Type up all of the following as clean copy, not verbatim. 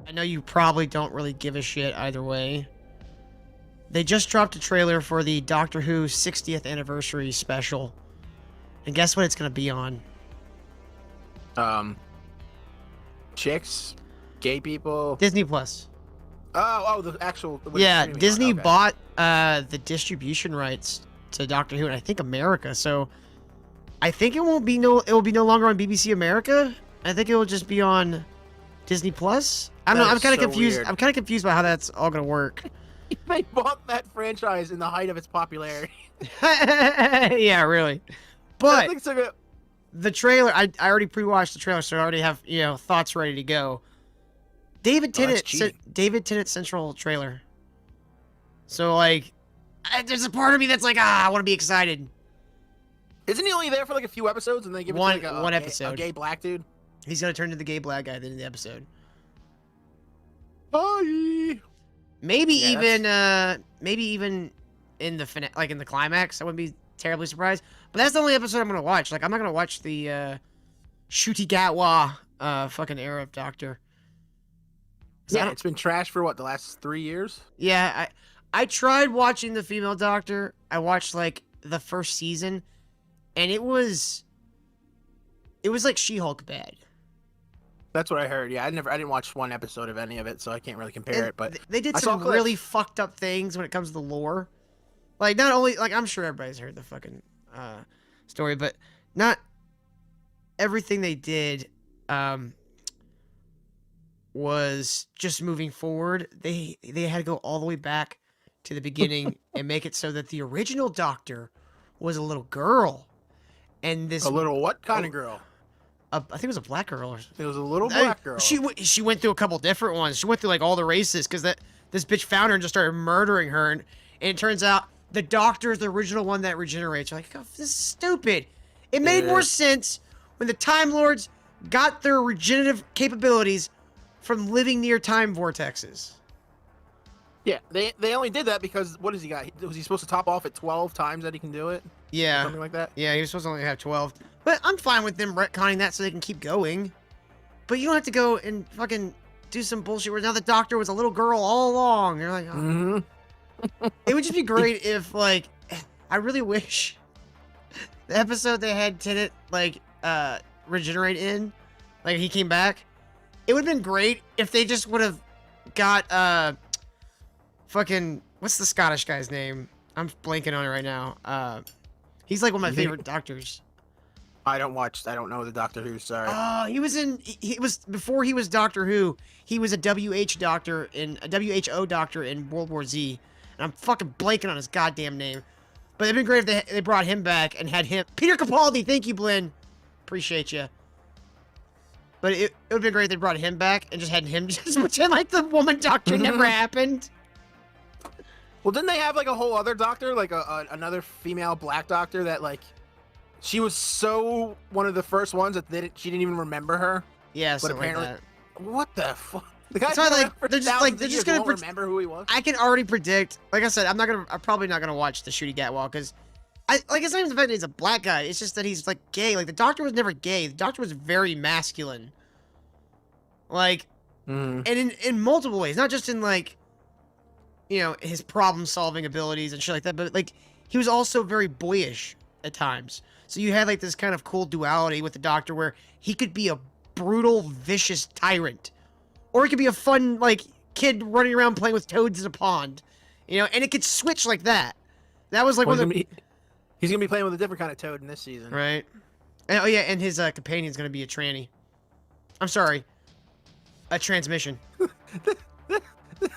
I know you probably don't really give a shit either way. They just dropped a trailer for the Doctor Who 60th anniversary special. And guess what it's going to be on? Chicks, gay people. Disney Plus. The actual. Yeah, Disney bought the distribution rights to Doctor Who, and I think America. So I think it will be no longer on BBC America. I think it will just be on Disney Plus. I don't know. I'm kind of confused. Weird. I'm kind of confused about how that's all going to work. They bought that franchise in the height of its popularity. Yeah, really. But Things took a- the trailer, I already pre-watched the trailer, so I already have thoughts ready to go. David Tennant Central trailer. So like, there's a part of me that's like, I want to be excited. Isn't he only there for like a few episodes and they give it One to like one episode. a gay black dude? He's gonna turn into the gay black guy at the end of the episode. Bye. Maybe Yeah, even in the in the climax, I wouldn't be terribly surprised. But that's the only episode I'm gonna watch. Like, I'm not gonna watch the Ncuti Gatwa fucking Arab Doctor. Yeah, it's been trash for what, the last 3 years? Yeah, I tried watching the female Doctor. I watched like the first season, and it was like She-Hulk bad. That's what I heard. Yeah, I didn't watch one episode of any of it, so I can't really compare it. But they did some really fucked up things when it comes to the lore. Like, not only, like, I'm sure everybody's heard the fucking story, but not everything they did was just moving forward. They had to go all the way back to the beginning and make it so that the original Doctor was a little girl, and this a little what kind of girl? I think it was a black girl. Or it was a little black girl. She went through a couple different ones. She went through like all the races because this bitch found her and just started murdering her, and it turns out the Doctor is the original one that regenerates. You're like, oh, this is stupid. It made more sense when the Time Lords got their regenerative capabilities from living near time vortexes. Yeah, they only did that because, what has he got? Was he supposed to top off at 12 times that he can do it? Yeah. Something like that? Yeah, he was supposed to only have 12. But I'm fine with them retconning that so they can keep going. But you don't have to go and fucking do some bullshit where now the Doctor was a little girl all along. You're like, oh. Mm-hmm. It would just be great if, like, I really wish the episode they had Tennant, like, regenerate in, like, he came back. It would have been great if they just would have got, fucking, what's the Scottish guy's name? I'm blanking on it right now. He's like one of my favorite doctors. I don't know the Doctor Who, sorry. He was before he was Doctor Who, he was a WHO doctor in World War Z. And I'm fucking blanking on his goddamn name. But it'd been great if they brought him back and had him. Peter Capaldi, thank you, Blinn. Appreciate you. But it would have been great if they brought him back and just had him just pretend like the woman doctor never happened. Well, didn't they have like a whole other doctor, like another female black doctor that like she was so one of the first ones that she didn't even remember her? Yeah, but apparently, like that. What the fuck? The guy's they're just gonna remember who he was. I can already predict. Like I said, I'm probably not gonna watch the Ncuti Gatwa because it's not even the fact that he's a black guy. It's just that he's like gay. Like the Doctor was never gay. The Doctor was very masculine. Like, and in multiple ways, not just in like, his problem-solving abilities and shit like that, but like he was also very boyish at times. So you had like this kind of cool duality with the Doctor where he could be a brutal, vicious tyrant, or he could be a fun like kid running around playing with toads in a pond, and it could switch like that. That was like he's gonna be playing with a different kind of toad in this season, right? And, oh yeah, and his companion's gonna be a tranny. I'm sorry, a transmission.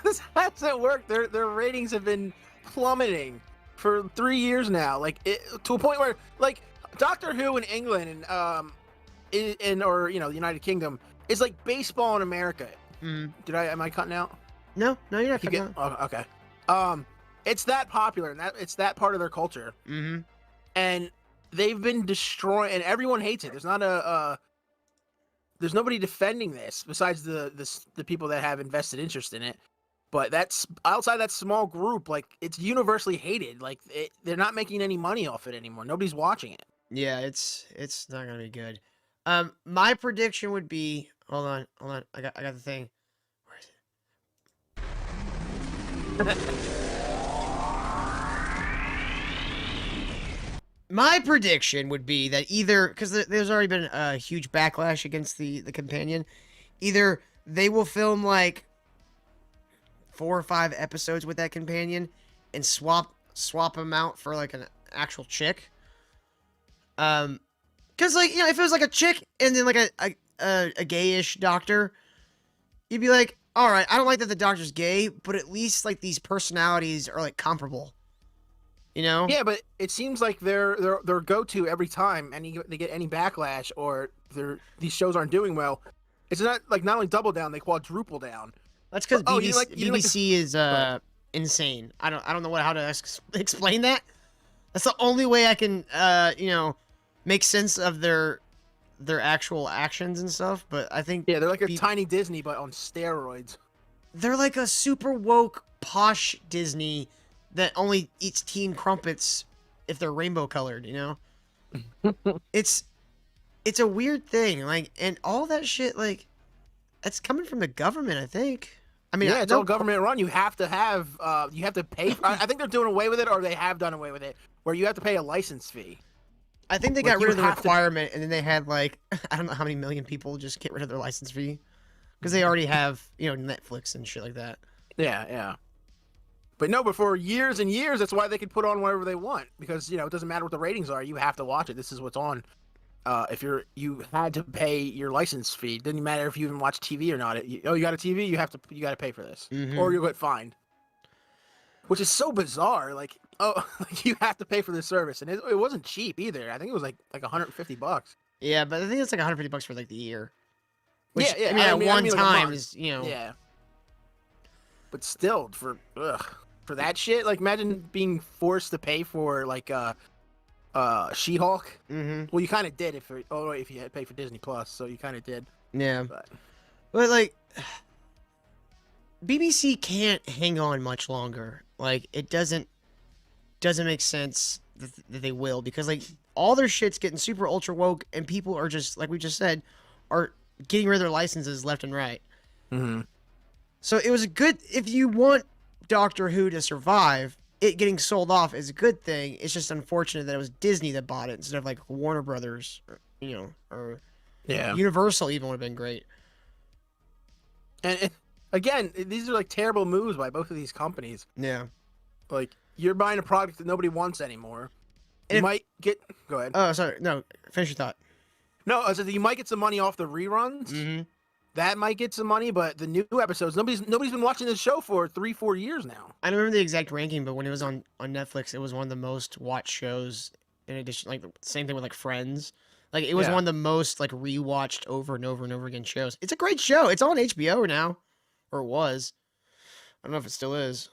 This hasn't worked. Their ratings have been plummeting for 3 years now. Like to a point where like Doctor Who in England and or the United Kingdom is like baseball in America. Am I cutting out? No, you're not cutting out. Oh, okay. It's that popular and it's that part of their culture. Mm-hmm. And they've been destroying, and everyone hates it. There's not there's nobody defending this besides the people that have invested interest in it. But that's outside that small group. Like it's universally hated. Like they're not making any money off it anymore. Nobody's watching it. Yeah, it's not gonna be good. My prediction would be hold on. I got the thing. Where is My prediction would be that either, because there's already been a huge backlash against the companion, either they will film like 4 or 5 episodes with that companion and swap them out for like an actual chick. Because like, you know, if it was like a chick and then like a gayish doctor, you'd be like, all right, I don't like that the doctor's gay, but at least like these personalities are like comparable. You know? Yeah, but it seems like their go-to every time they get any backlash or these shows aren't doing well. It's not only double down, they quadruple down. That's because Oh, BBC is insane. I don't know how to explain that. That's the only way I can you know, make sense of their actual actions and stuff. But I think they're like a tiny Disney but on steroids. They're like a super woke posh Disney that only eats teen crumpets if they're rainbow colored, you know? It's a weird thing, like, and all that shit, like, that's coming from the government, I think. I mean, yeah, it's all government run. You have to have, you have to pay. I think they're doing away with it, or they have done away with it, where you have to pay a license fee. I think they got rid of the requirement, and then they had, like, I don't know how many million people just get rid of their license fee. Because they already have, you know, Netflix and shit like that. Yeah. But no, but for years and years, that's why they could put on whatever they want. Because, you know, it doesn't matter what the ratings are. You have to watch it. This is what's on. If you had to pay your license fee. It didn't matter if you even watch TV or not. You got a TV, you got to pay for this. Mm-hmm. Or you'll get fined. Which is so bizarre. Like, you have to pay for this service. And it wasn't cheap either. I think it was like $150. Yeah, but I think it's like $150 for like the year. Which, yeah. I mean, one time is, you know. Yeah. But still, for that shit, like, imagine being forced to pay for, like, She-Hulk. Mm-hmm. Well, you kind of did if you had to pay for Disney Plus, so you kind of did. Yeah. But, like, BBC can't hang on much longer. Like, it doesn't make sense that they will, because, like, all their shit's getting super ultra woke, and people are just, like we just said, are getting rid of their licenses left and right. Mm-hmm. So it was a good, if you want Doctor Who to survive, it getting sold off is a good thing. It's just unfortunate that it was Disney that bought it instead of like Warner Brothers, you know, or Universal even would have been great. And again, these are like terrible moves by both of these companies. Yeah. Like, you're buying a product that nobody wants anymore. You might get, go ahead. Oh, sorry. No, finish your thought. No, I said you might get some money off the reruns. Mm-hmm. That might get some money, but the new episodes, nobody's been watching this show for 3-4 years now. I don't remember the exact ranking, but when it was on Netflix, it was one of the most watched shows. In addition, like, same thing with like Friends. Like, it was one of the most like rewatched over and over and over again shows. It's a great show. It's on HBO now, or it was. I don't know if it still is.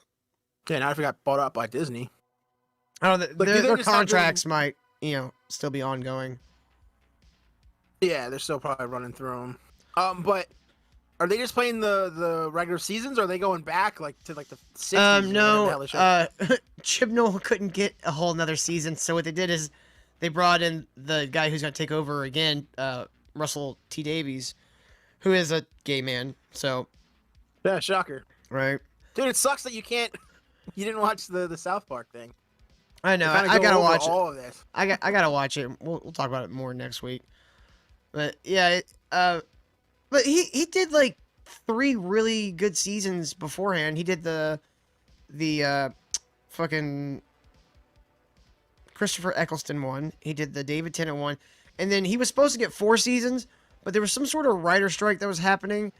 Yeah, now I got bought up by Disney. I don't know. Their contracts might, you know, still be ongoing. Yeah, they're still probably running through them. But are they just playing the regular seasons, or are they going back like to like the 60s? No. Chibnall couldn't get a whole another season, so what they did is they brought in the guy who's gonna take over again, Russell T Davies, who is a gay man. So yeah, shocker. Right, dude. It sucks that you didn't watch the South Park thing. I know. I gotta watch all of this. I gotta watch it. We'll talk about it more next week. But yeah, but he did like 3 really good seasons beforehand. He did the fucking Christopher Eccleston one. He did the David Tennant one, and then he was supposed to get 4 seasons, but there was some sort of writer strike that was happening,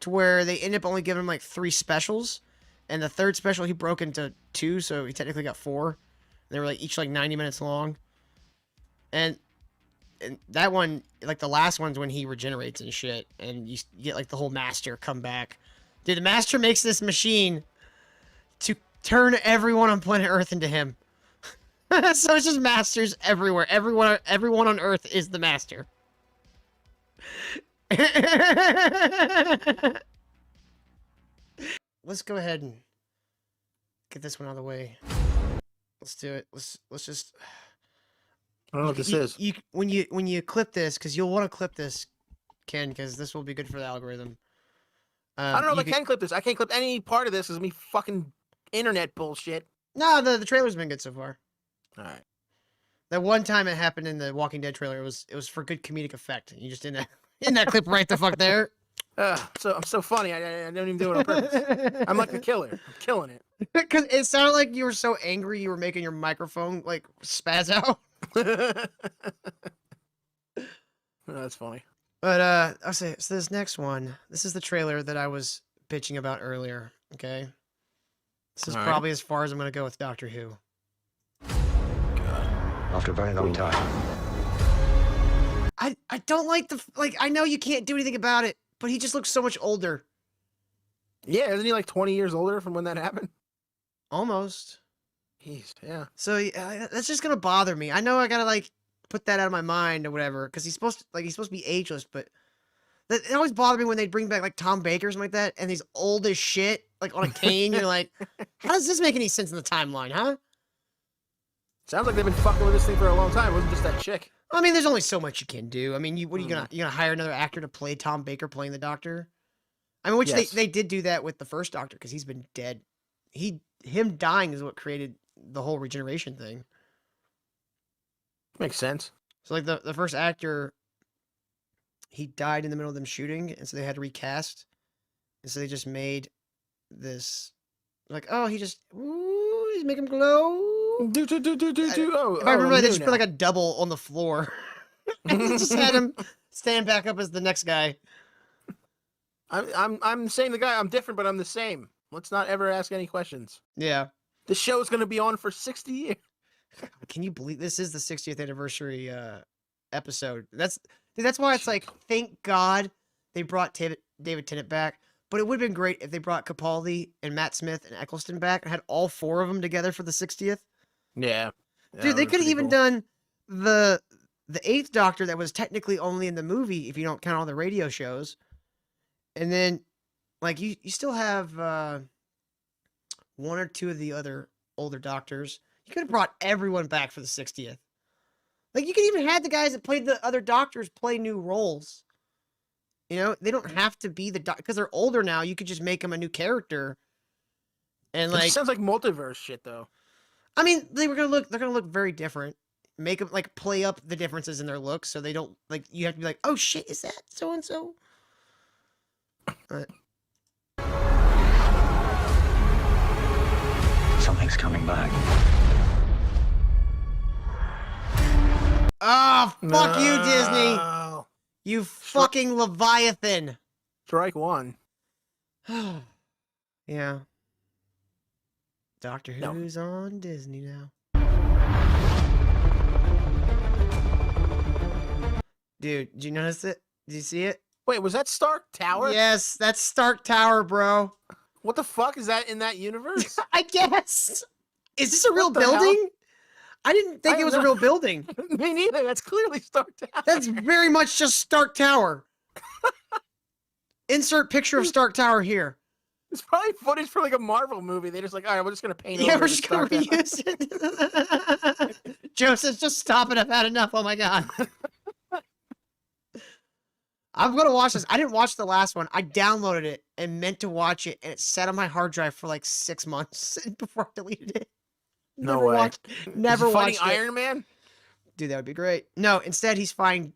to where they ended up only giving him like 3 specials, and the 3rd special he broke into 2, so he technically got 4. They were like each like 90 minutes long, and that one, like the last one's when he regenerates and shit, and you get like the whole Master come back. Dude, the Master makes this machine to turn everyone on planet Earth into him. So it's just Masters everywhere. Everyone on Earth is the Master. Let's go ahead and get this one out of the way. Let's do it. Let's just. I don't know what this is. When you clip this, because you'll want to clip this, Ken, because this will be good for the algorithm. I don't know if I can clip this. I can't clip any part of this. It's me fucking internet bullshit. No, the trailer's been good so far. All right. That one time it happened in the Walking Dead trailer, it was for good comedic effect. You just in that clip right the fuck there. So I'm so funny. I don't even do it on purpose. I'm like the killer. I'm killing it. Because it sounded like you were so angry you were making your microphone like spaz out. That's funny. But I'll say so. This next one, this is the trailer that I was bitching about earlier. Okay, this is probably as far as I'm gonna go with Doctor Who. After a very long time. I don't like I know you can't do anything about it, but he just looks so much older. Yeah, isn't he like 20 years older from when that happened? Almost. Jeez, yeah. So that's just gonna bother me. I know I gotta like put that out of my mind or whatever, because he's supposed to be ageless, but it always bothered me when they bring back like Tom Baker or something like that, and he's old as shit, like on a cane. You're like, how does this make any sense in the timeline, huh? Sounds like they've been fucking with this thing for a long time. It wasn't just that chick. I mean, there's only so much you can do. I mean, what are you gonna hire another actor to play Tom Baker playing the Doctor? I mean, which they did do that with the first Doctor because he's been dead. Him dying is what created the whole regeneration thing. Makes sense. So like the first actor, he died in the middle of them shooting, and so they had to recast, and so they just made this like, oh, he's make him glow. If I remember right, they just put like a double on the floor. Just had him stand back up as the next guy. I'm saying the guy. I'm different, but I'm the same. Let's not ever ask any questions. Yeah. The show's gonna be on for 60 years. Can you believe this is the 60th anniversary episode? That's why it's like, thank God they brought David Tennant back. But it would have been great if they brought Capaldi and Matt Smith and Eccleston back and had all four of them together for the 60th. Yeah. Dude, they could have even done the 8th Doctor that was technically only in the movie if you don't count all the radio shows. And then like you still have one or two of the other older Doctors. You could have brought everyone back for the 60th. Like, you could even have the guys that played the other Doctors play new roles. You know, they don't have to be the Doctor because they're older now. You could just make them a new character. And like, it sounds like multiverse shit, though. I mean, they're gonna look very different. Make them like play up the differences in their looks, so they don't like. You have to be like, oh shit, is that so and so? Something's coming back. Oh, fuck you, Disney! You fucking Leviathan! Strike one. Yeah. Doctor Who's on Disney now. Dude, did you notice it? Did you see it? Wait, was that Stark Tower? Yes, that's Stark Tower, bro. What the fuck is that in that universe? I guess. Is this a real building? Hell? I didn't think it was a real building. Me neither. That's clearly Stark Tower. That's very much just Stark Tower. Insert picture of Stark Tower here. It's probably footage for like a Marvel movie. They're just like, all right, we're just gonna paint. Yeah, we're just gonna reuse it. Joseph's just stop it. I've had enough. Oh my god. I'm gonna watch this. I didn't watch the last one. I downloaded it and meant to watch it, and it sat on my hard drive for like 6 months before I deleted it. No way. Never watched fighting Iron Man. Dude, that would be great. No, instead he's fighting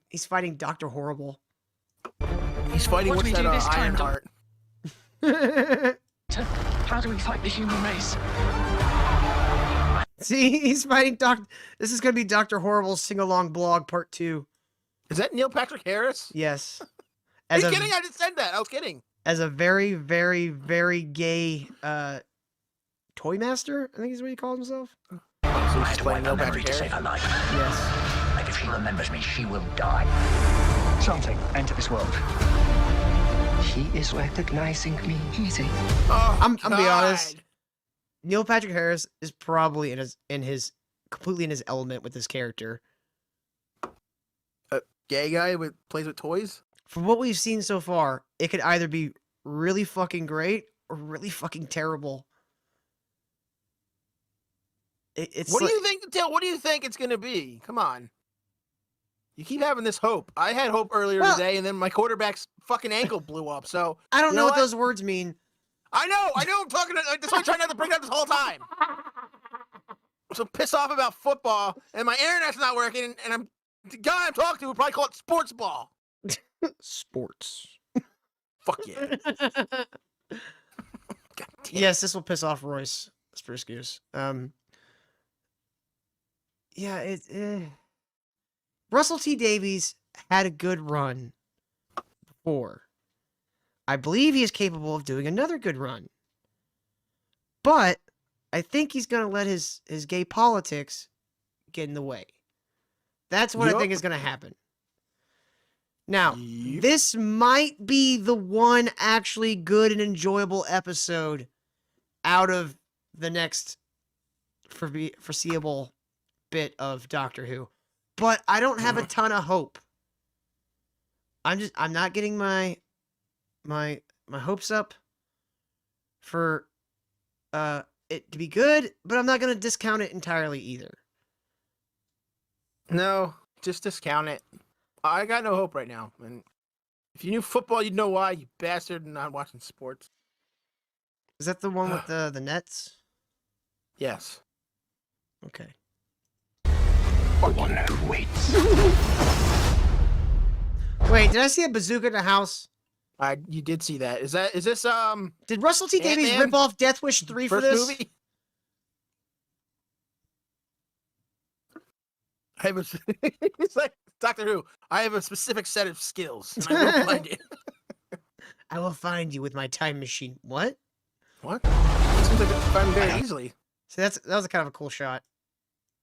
Dr. Horrible. He's fighting with that Ironheart. How do we fight the human race? See, he's fighting This is gonna be Dr. Horrible's sing-along blog part 2. Is that Neil Patrick Harris? Yes. Are you kidding? I just said that. I was kidding. As a very, very, very gay toy master, I think is what he calls himself. So I had to wait Neil Patrick Harris to save her life. Yes. Like if she remembers me, she will die. Something enter this world. He is recognizing me. Is he? Oh, I'm be honest. Neil Patrick Harris is probably completely in his element with this character. A gay guy plays with toys? From what we've seen so far, it could either be really fucking great or really fucking terrible. What do you think, Til? What do you think it's gonna be? Come on. You keep having this hope. I had hope earlier today, and then my quarterback's fucking ankle blew up. So I don't know what those words mean. I know. I'm talking. That's why I'm trying not to bring it up this whole time. I'm so pissed off about football, and my internet's not working, and the guy I'm talking to would probably call it sports ball. Sports. Fuck yeah. God damn. Yes, this will piss off Royce Spruce Goose. Yeah, Russell T Davies had a good run before. I believe he is capable of doing another good run. But I think he's going to let his gay politics get in the way. That's what I think is going to happen. Now, this might be the one actually good and enjoyable episode out of the next foreseeable bit of Doctor Who. But I don't have a ton of hope. I'm not getting my hopes up for it to be good, but I'm not going to discount it entirely either. No, just discount it. I got no hope right now. And if you knew football, you'd know why, you bastard, and not watching sports. Is that the one with the nets? Yes. Okay. The one who waits. Wait, did I see a bazooka in the house? You did see that. Is this Did Russell T Davies Ant-Man? rip off Death Wish 3 for first this? movie? I have a, it's like Doctor Who. I have a specific set of skills, and I will find it. I will find you with my time machine. What? What? It seems like it's found very easily. So that was kind of a cool shot.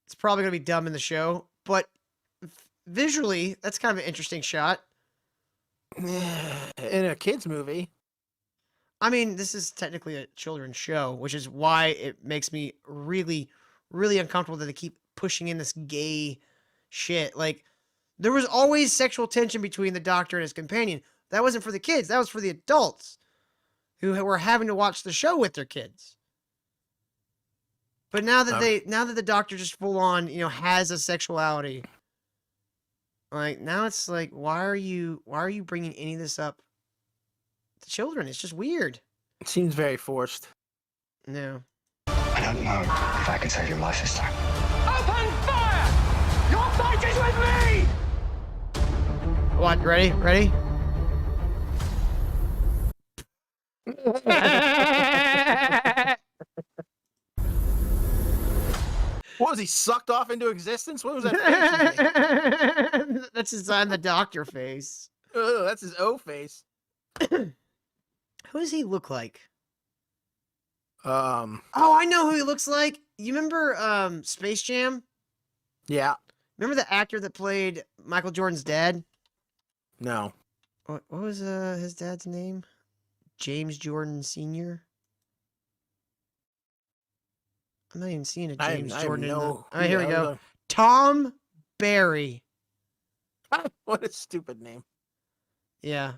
It's probably gonna be dumb in the show, but visually, that's kind of an interesting shot. In a kids movie. I mean, this is technically a children's show, which is why it makes me really, really uncomfortable that they keep pushing in this gay shit. Like, there was always sexual tension between the Doctor and his companion. That wasn't for the kids. That was for the adults who were having to watch the show with their kids. But now that the Doctor just full on, has a sexuality, like, now it's like, why are you bringing any of this up to children? It's just weird. It seems very forced. No. I don't know if I can save your life this time. Open fire! Your fight is with me! What? Ready? What was he sucked off into existence? What was that face he made? That's his on the Doctor face. Ugh, that's his O face. Who does he look like? Oh, I know who he looks like. You remember Space Jam? yeah. Remember the actor that played Michael Jordan's dad? No. What was his dad's name? James Jordan Sr.? I'm not even seeing a James Jordan. All right, here we go. Tom Barry. What a stupid name. Yeah.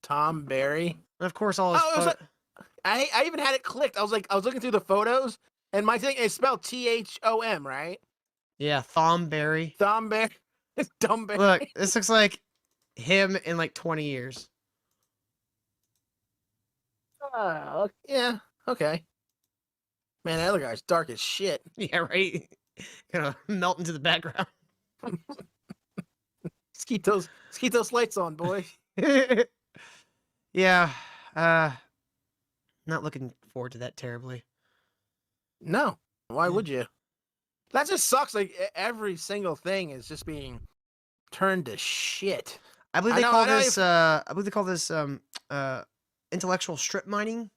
Tom Barry. And of course, all his I even had it clicked. I was looking through the photos, and my thing is spelled Thom, right? Yeah, Thom Barry. Thom Barry. It's Dumb Barry. Look, this looks like him in like 20 years. Yeah. Okay. Man, that other guy's dark as shit. Yeah, right? Gonna melt into the background. Let's keep those lights on, boy. Yeah. Not looking forward to that terribly. No. Why would you? That just sucks. Like, every single thing is just being turned to shit. I believe they call this intellectual strip mining.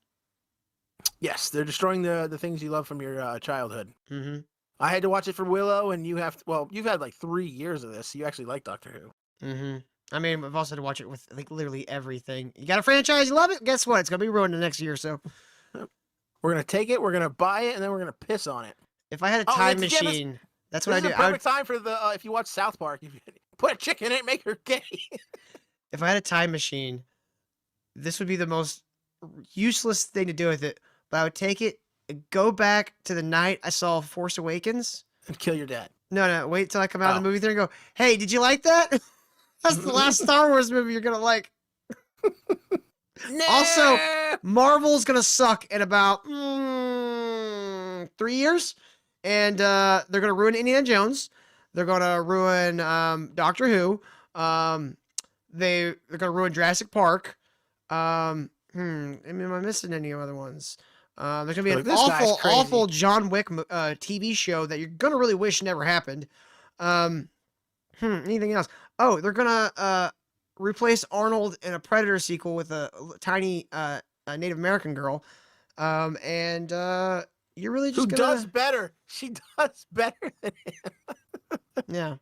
Yes, they're destroying the things you love from your childhood. Mm-hmm. I had to watch it for Willow, and you've had like 3 years of this. So you actually like Doctor Who. Mm-hmm. I mean, I've also had to watch it with like literally everything. You got a franchise, you love it? Guess what? It's gonna be ruined the next year or so. We're gonna take it, we're gonna buy it, and then we're gonna piss on it. If I had a time machine, that's what I do. This is a perfect time for the if you watch South Park, if you put a chick in it, make her gay. If I had a time machine, this would be the most useless thing to do with it. But I would take it, go back to the night I saw Force Awakens. And kill your dad. No, wait till I come out of the movie theater and go, hey, did you like that? That's the last Star Wars movie you're gonna like. Also, Marvel's gonna suck in about 3 years, and they're gonna ruin Indiana Jones. They're gonna ruin Doctor Who. They're gonna ruin Jurassic Park. I mean, am I missing any other ones? There's gonna be Like, an this guy's crazy. awful John Wick TV show that you're gonna really wish never happened. Anything else? Oh, they're gonna replace Arnold in a Predator sequel with a tiny a Native American girl. And you're really just Who gonna does better? She does better than him. yeah.